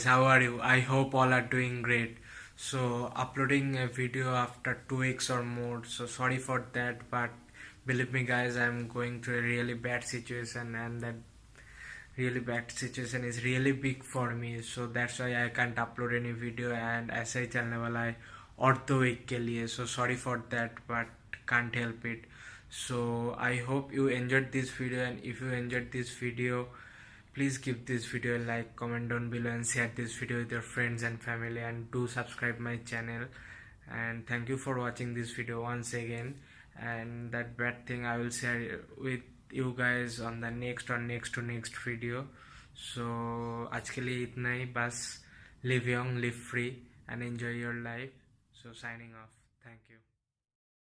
how are you? I hope all are doing great. So, uploading a video after 2 weeks or more, so sorry for that, but believe me, guys, I'm going through a really bad situation, and that really bad situation is really big for me. So, that's why I can't upload any video, and ऐसे ही चलने वाला है और 2 week के लिए. So, sorry for that, but can't help it. So, I hope you enjoyed this video, and if you enjoyed this video, please give this video a like, comment down below, and share this video with your friends and family, and do subscribe my channel. And thank you for watching this video once again. And that bad thing I will share with you guys on the next or next to next video. So आज के लिए इतना ही बस. Live young, live free, and enjoy your life. So signing off. Thank you.